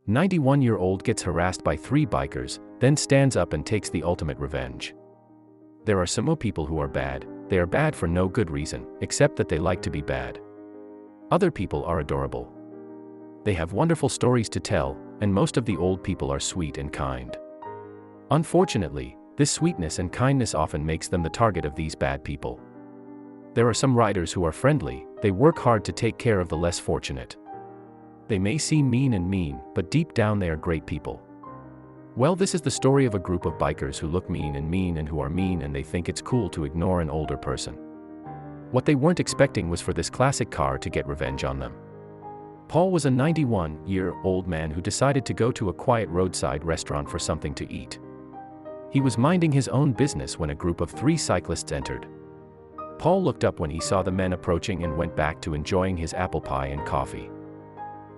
91-year-old gets harassed by 3 bikers, then stands up and takes the ultimate revenge. There are some people who are bad. They are bad for no good reason, except that they like to be bad. Other people are adorable. They have wonderful stories to tell, and most of the old people are sweet and kind. Unfortunately, this sweetness and kindness often makes them the target of these bad people. There are some riders who are friendly. They work hard to take care of the less fortunate. They may seem mean, but deep down they are great people. Well, this is the story of a group of bikers who look mean and who are mean, and they think it's cool to ignore an older person. What they weren't expecting was for this classic car to get revenge on them. Paul was a 91-year-old man who decided to go to a quiet roadside restaurant for something to eat. He was minding his own business when a group of 3 cyclists entered. Paul looked up when he saw the men approaching and went back to enjoying his apple pie and coffee.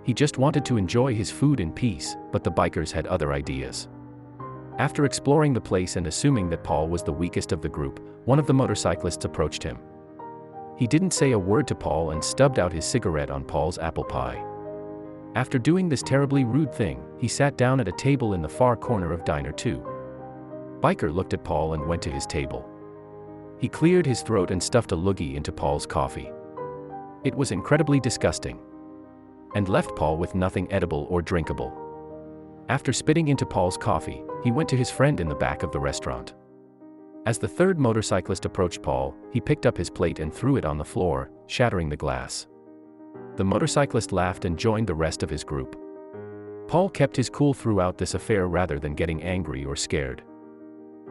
He just wanted to enjoy his food in peace, but the bikers had other ideas. After exploring the place and assuming that Paul was the weakest of the group, one of the motorcyclists approached him. He didn't say a word to Paul and stubbed out his cigarette on Paul's apple pie. After doing this terribly rude thing, he sat down at a table in the far corner of Diner 2. Biker looked at Paul and went to his table. He cleared his throat and stuffed a loogie into Paul's coffee. It was incredibly disgusting, and left Paul with nothing edible or drinkable. After spitting into Paul's coffee, he went to his friend in the back of the restaurant. As the 3rd motorcyclist approached Paul, he picked up his plate and threw it on the floor, shattering the glass. The motorcyclist laughed and joined the rest of his group. Paul kept his cool throughout this affair rather than getting angry or scared.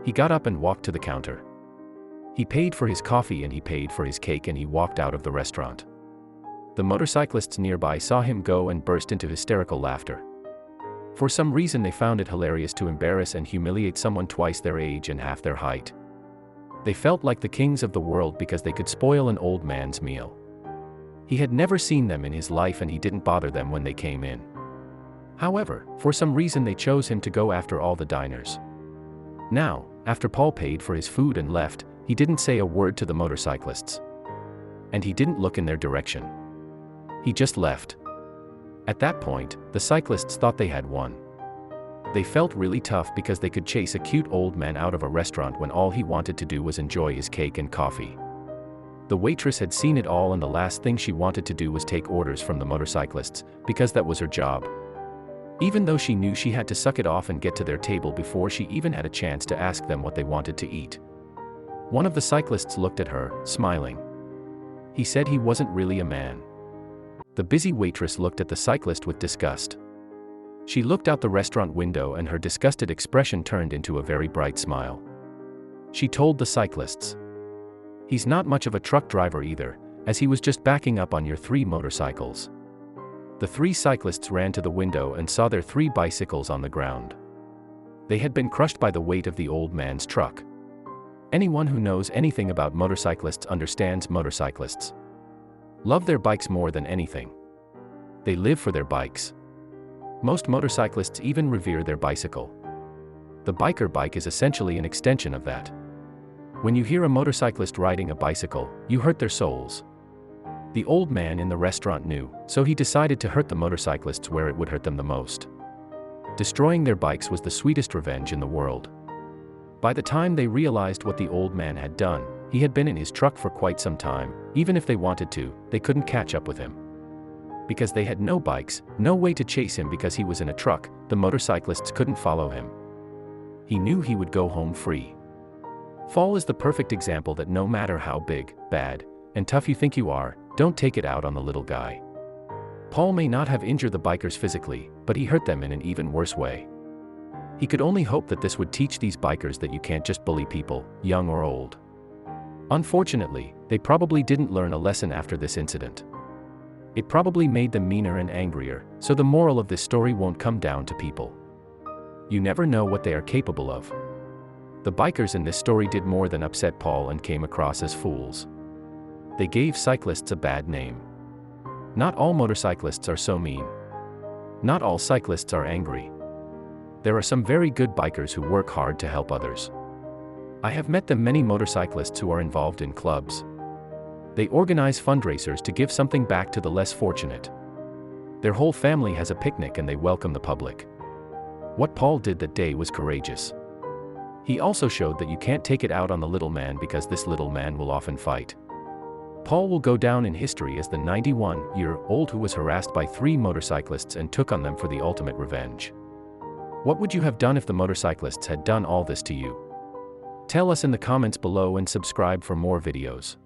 He got up and walked to the counter. He paid for his coffee and he paid for his cake and he walked out of the restaurant. The motorcyclists nearby saw him go and burst into hysterical laughter. For some reason they found it hilarious to embarrass and humiliate someone twice their age and half their height. They felt like the kings of the world because they could spoil an old man's meal. He had never seen them in his life and he didn't bother them when they came in. However, for some reason they chose him to go after all the diners. Now, after Paul paid for his food and left, he didn't say a word to the motorcyclists. And he didn't look in their direction. He just left. At that point, the cyclists thought they had won. They felt really tough because they could chase a cute old man out of a restaurant when all he wanted to do was enjoy his cake and coffee. The waitress had seen it all and the last thing she wanted to do was take orders from the motorcyclists, because that was her job. Even though she knew she had to suck it off and get to their table before she even had a chance to ask them what they wanted to eat. One of the cyclists looked at her, smiling. He said he wasn't really a man. The busy waitress looked at the cyclist with disgust. She looked out the restaurant window and her disgusted expression turned into a very bright smile. She told the cyclists, "He's not much of a truck driver either, as he was just backing up on your 3 motorcycles." The 3 cyclists ran to the window and saw their 3 bicycles on the ground. They had been crushed by the weight of the old man's truck. Anyone who knows anything about motorcyclists understands motorcyclists love their bikes more than anything. They live for their bikes. Most motorcyclists even revere their bicycle. The biker bike is essentially an extension of that. When you hear a motorcyclist riding a bicycle, you hurt their souls. The old man in the restaurant knew, so he decided to hurt the motorcyclists where it would hurt them the most. Destroying their bikes was the sweetest revenge in the world. By the time they realized what the old man had done, he had been in his truck for quite some time. Even if they wanted to, they couldn't catch up with him. Because they had no bikes, no way to chase him because he was in a truck, the motorcyclists couldn't follow him. He knew he would go home free. Fall is the perfect example that no matter how big, bad, and tough you think you are, don't take it out on the little guy. Paul may not have injured the bikers physically, but he hurt them in an even worse way. He could only hope that this would teach these bikers that you can't just bully people, young or old. Unfortunately, they probably didn't learn a lesson after this incident. It probably made them meaner and angrier, so the moral of this story won't come down to people. You never know what they are capable of. The bikers in this story did more than upset Paul and came across as fools. They gave cyclists a bad name. Not all motorcyclists are so mean. Not all cyclists are angry. There are some very good bikers who work hard to help others. I have met many motorcyclists who are involved in clubs. They organize fundraisers to give something back to the less fortunate. Their whole family has a picnic and they welcome the public. What Paul did that day was courageous. He also showed that you can't take it out on the little man because this little man will often fight. Paul will go down in history as the 91-year-old who was harassed by 3 motorcyclists and took on them for the ultimate revenge. What would you have done if the motorcyclists had done all this to you? Tell us in the comments below and subscribe for more videos.